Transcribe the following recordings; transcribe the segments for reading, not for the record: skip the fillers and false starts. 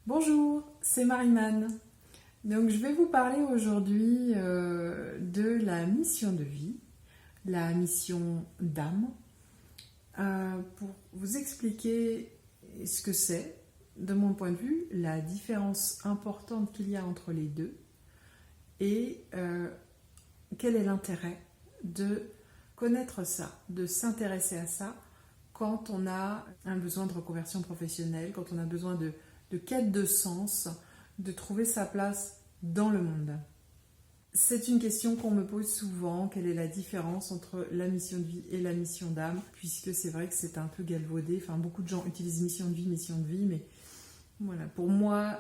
Bonjour, c'est Marie-Man. Donc je vais vous parler aujourd'hui de la mission de vie, la mission d'âme, pour vous expliquer ce que c'est, de mon point de vue, la différence importante qu'il y a entre les deux et quel est l'intérêt de connaître ça, de s'intéresser à ça quand on a un besoin de reconversion professionnelle, quand on a besoin de quête de sens, de trouver sa place dans le monde. C'est une question qu'on me pose souvent, quelle est la différence entre la mission de vie et la mission d'âme, puisque c'est vrai que c'est un peu galvaudé, enfin beaucoup de gens utilisent mission de vie, mais voilà, pour moi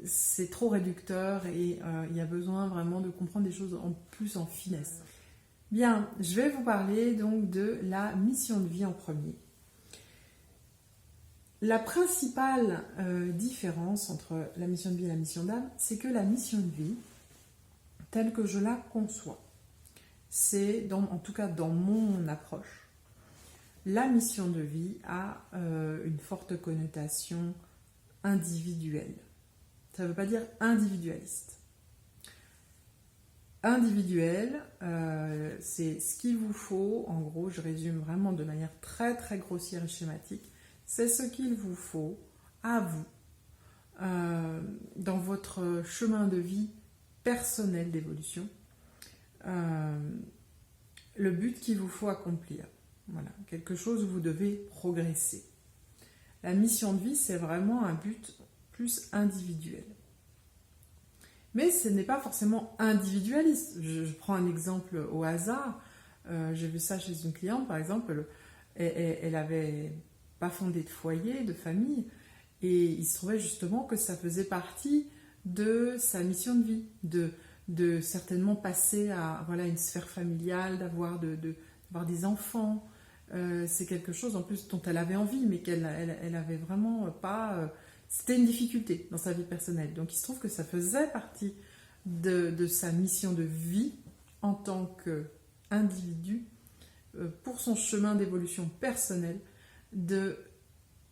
c'est trop réducteur et il y a besoin vraiment de comprendre des choses en plus en finesse. Bien, je vais vous parler donc de la mission de vie en premier. La principale différence entre la mission de vie et la mission d'âme, c'est que la mission de vie, telle que je la conçois, c'est, en tout cas dans mon approche, la mission de vie a une forte connotation individuelle. Ça ne veut pas dire individualiste. Individuel, c'est ce qu'il vous faut, en gros, je résume vraiment de manière très très grossière et schématique, c'est ce qu'il vous faut à vous dans votre chemin de vie personnel d'évolution, le but qu'il vous faut accomplir. Voilà, quelque chose où vous devez progresser. La mission de vie, c'est vraiment un but plus individuel. Mais ce n'est pas forcément individualiste. Je prends un exemple au hasard. J'ai vu ça chez une cliente, par exemple. Elle avait pas fondé de foyer, de famille, et il se trouvait justement que ça faisait partie de sa mission de vie, de certainement passer à voilà, une sphère familiale, d'avoir des enfants. C'est quelque chose en plus dont elle avait envie, mais qu'elle avait vraiment pas... c'était une difficulté dans sa vie personnelle. Donc il se trouve que ça faisait partie de sa mission de vie en tant qu'individu pour son chemin d'évolution personnelle, de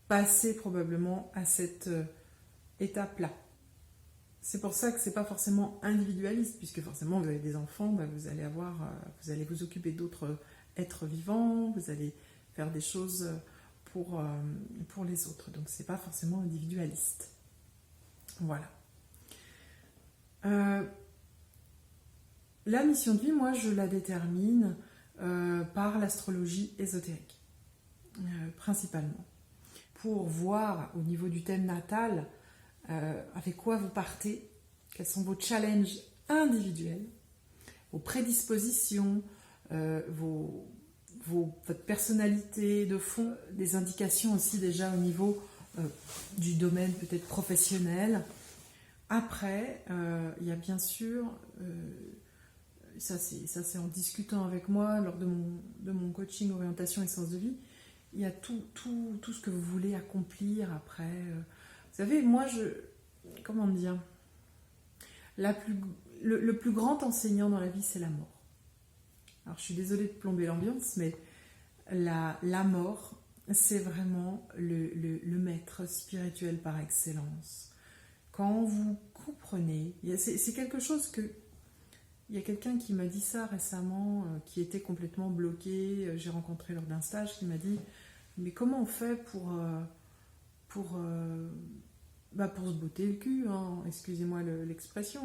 passer probablement à cette étape-là. C'est pour ça que c'est pas forcément individualiste, puisque forcément vous avez des enfants, vous allez vous occuper d'autres êtres vivants, vous allez faire des choses pour les autres. Donc c'est pas forcément individualiste. Voilà. La mission de vie, moi je la détermine par l'astrologie ésotérique. Principalement, pour voir au niveau du thème natal avec quoi vous partez, quels sont vos challenges individuels, vos prédispositions, votre personnalité de fond, des indications aussi déjà au niveau du domaine peut-être professionnel. Après, il y a bien sûr, ça c'est en discutant avec moi lors de mon coaching orientation et sens de vie, il y a tout ce que vous voulez accomplir après. Vous savez, moi, comment dire, le plus grand enseignant dans la vie, c'est la mort. Alors, je suis désolée de plomber l'ambiance, mais la mort, c'est vraiment le maître spirituel par excellence. Quand vous comprenez, c'est quelque chose que... Il y a quelqu'un qui m'a dit ça récemment, qui était complètement bloqué. J'ai rencontré lors d'un stage qui m'a dit « Mais comment on fait pour se botter le cul, hein, excusez-moi l'expression,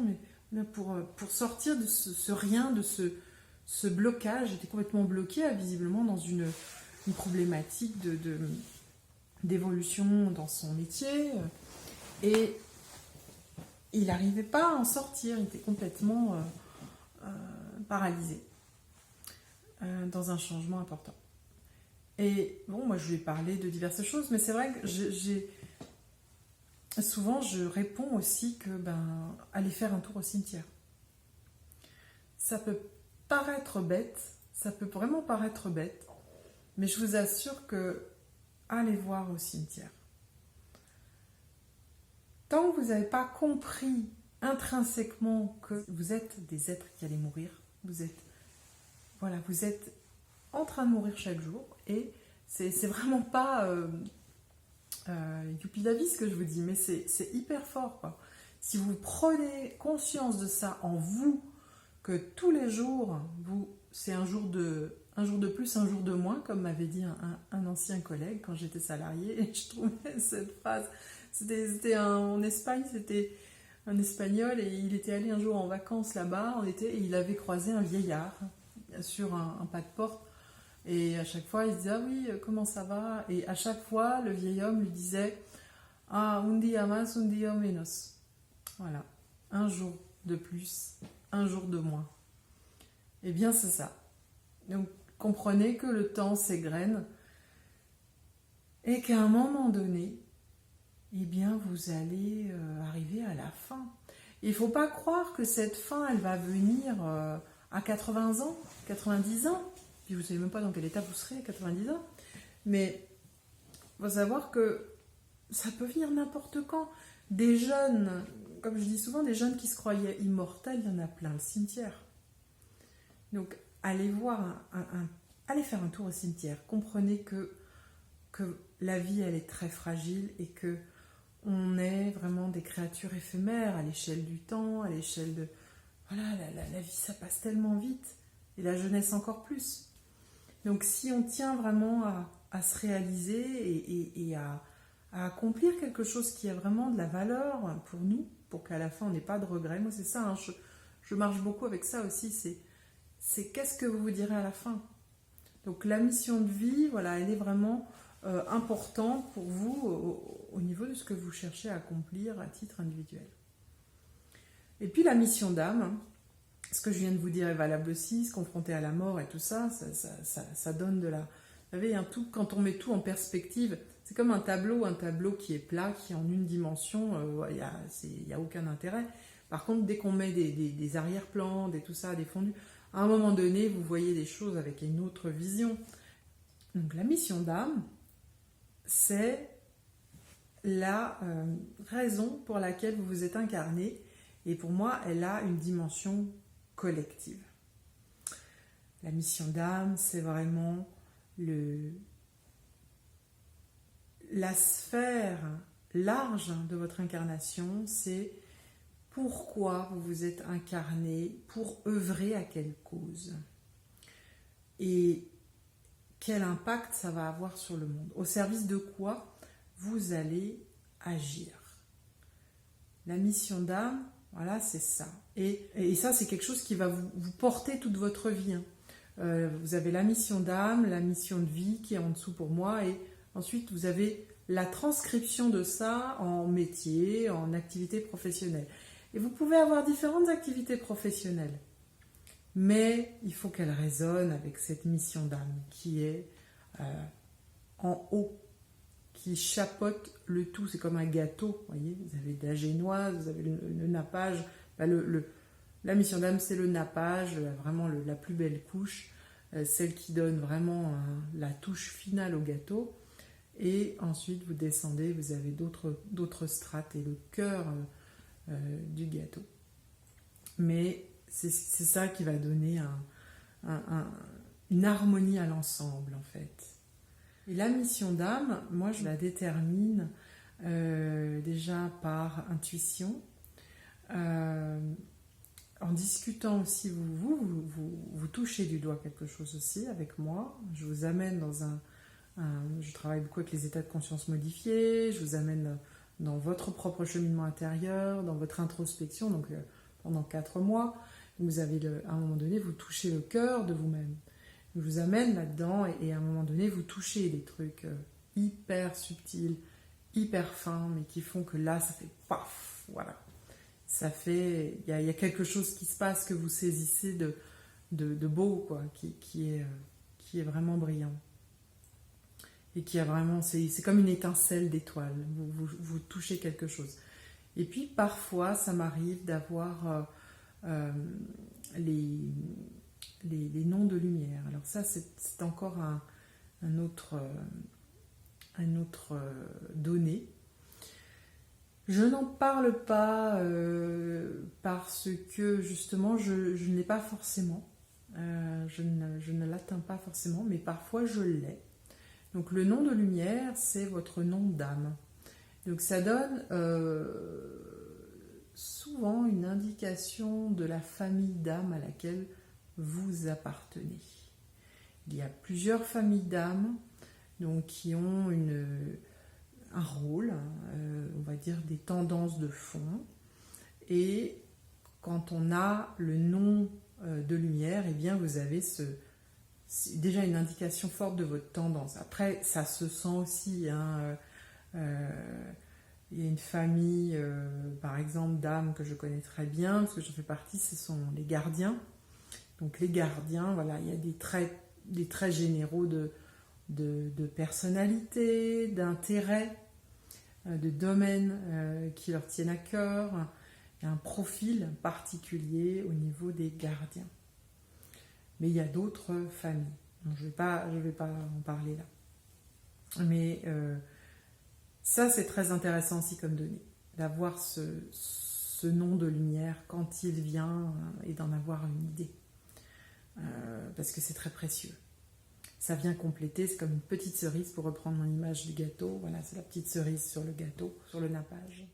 mais pour sortir de ce rien, de ce blocage ?» J'étais complètement bloquée, visiblement, dans une problématique d'évolution dans son métier. Et il n'arrivait pas à en sortir, il était complètement... paralysé dans un changement important. Et bon, moi je lui ai parlé de diverses choses, mais c'est vrai que souvent je réponds aussi que aller faire un tour au cimetière. Ça peut paraître bête, ça peut vraiment paraître bête, mais je vous assure que allez voir au cimetière. Tant que vous n'avez pas compris intrinsèquement que vous êtes des êtres qui allaient mourir, vous êtes en train de mourir chaque jour, et c'est vraiment pas youpi la vie ce que je vous dis, mais c'est hyper fort, quoi. Si vous prenez conscience de ça en vous, que tous les jours, c'est un jour de plus, un jour de moins, comme m'avait dit un ancien collègue quand j'étais salariée, et je trouvais cette phrase, en Espagne, c'était un Espagnol, et il était allé un jour en vacances là-bas, et il avait croisé un vieillard sur un pas de porte, et à chaque fois il disait, ah oui, comment ça va? Et à chaque fois, le vieil homme lui disait, ah, un día más, un día menos. Voilà, un jour de plus, un jour de moins. Eh bien, c'est ça. Donc, comprenez que le temps s'égrène et qu'à un moment donné, eh bien, vous allez arriver à la fin. Il ne faut pas croire que cette fin, elle va venir à 80 ans, 90 ans. Puis vous ne savez même pas dans quel état vous serez à 90 ans. Mais il faut savoir que ça peut venir n'importe quand. Des jeunes, comme je dis souvent, des jeunes qui se croyaient immortels, il y en a plein le cimetière. Donc, allez voir, allez faire un tour au cimetière. Comprenez que la vie, elle est très fragile et que on est vraiment des créatures éphémères à l'échelle du temps, à l'échelle de... Voilà, la vie, ça passe tellement vite. Et la jeunesse encore plus. Donc, si on tient vraiment à se réaliser et à accomplir quelque chose qui a vraiment de la valeur pour nous, pour qu'à la fin, on n'ait pas de regrets. Moi, c'est ça, hein, je marche beaucoup avec ça aussi, c'est qu'est-ce que vous vous direz à la fin. Donc la mission de vie, voilà, elle est vraiment importante pour vous au niveau de ce que vous cherchez à accomplir à titre individuel. Et puis la mission d'âme, hein, ce que je viens de vous dire est valable aussi, se confronter à la mort et tout ça, ça donne de la... Vous savez, quand on met tout en perspective, c'est comme un tableau qui est plat, qui est en une dimension, il n'y a aucun intérêt. Par contre, dès qu'on met des arrière-plans, tout ça, des fondus, à un moment donné, vous voyez des choses avec une autre vision. Donc la mission d'âme, c'est la raison pour laquelle vous vous êtes incarné. Et pour moi, elle a une dimension collective. La mission d'âme, c'est vraiment la sphère large de votre incarnation, c'est pourquoi vous vous êtes incarné, pour œuvrer à quelle cause et quel impact ça va avoir sur le monde, au service de quoi vous allez agir. La mission d'âme, voilà, c'est ça. Et ça, c'est quelque chose qui va vous porter toute votre vie. Hein. Vous avez la mission d'âme, la mission de vie qui est en dessous pour moi, et ensuite vous avez la transcription de ça en métier, en activité professionnelle. Et vous pouvez avoir différentes activités professionnelles, mais il faut qu'elles résonnent avec cette mission d'âme qui est en haut, qui chapeaute le tout. C'est comme un gâteau, vous voyez, vous avez de la génoise, vous avez le nappage. La mission d'âme, c'est le nappage, vraiment la plus belle couche, celle qui donne vraiment la touche finale au gâteau. Et ensuite, vous descendez, vous avez d'autres strates et le cœur du gâteau. Mais c'est ça qui va donner une harmonie à l'ensemble, en fait. Et la mission d'âme, moi, je la détermine déjà par intuition, en discutant aussi, vous touchez du doigt quelque chose aussi avec moi. Je vous amène dans je travaille beaucoup avec les états de conscience modifiés, je vous amène dans votre propre cheminement intérieur, dans votre introspection, donc pendant 4 mois, vous avez à un moment donné, vous touchez le cœur de vous-même. Je vous amène là-dedans et à un moment donné, vous touchez des trucs hyper subtils, hyper fins, mais qui font que là, ça fait paf, voilà. Ça fait, il y a quelque chose qui se passe que vous saisissez de beau, quoi, qui est vraiment brillant. Et qui a vraiment, c'est comme une étincelle d'étoile, vous touchez quelque chose. Et puis parfois, ça m'arrive d'avoir les noms de lumière. Alors ça, c'est encore un autre donnée. Je n'en parle pas parce que justement, je ne l'ai pas forcément. Je ne l'atteins pas forcément, mais parfois je l'ai. Donc le nom de lumière, c'est votre nom d'âme. Donc ça donne souvent une indication de la famille d'âme à laquelle vous appartenez. Il y a plusieurs familles d'âmes donc, qui ont un rôle, on va dire des tendances de fond. Et quand on a le nom de lumière, eh bien vous avez c'est déjà une indication forte de votre tendance. Après, ça se sent aussi. Hein, il y a une famille, par exemple, d'âmes que je connais très bien, parce que je fais partie, ce sont les gardiens. Donc les gardiens, voilà, il y a des traits généraux de personnalité, d'intérêt, de domaine qui leur tiennent à cœur. Il y a un profil particulier au niveau des gardiens. Mais il y a d'autres familles. Donc, je vais pas en parler là. Mais ça, c'est très intéressant aussi comme donnée, d'avoir ce nom de lumière quand il vient et d'en avoir une idée. Parce que c'est très précieux. Ça vient compléter, c'est comme une petite cerise, pour reprendre mon image du gâteau. Voilà, c'est la petite cerise sur le gâteau, sur le nappage.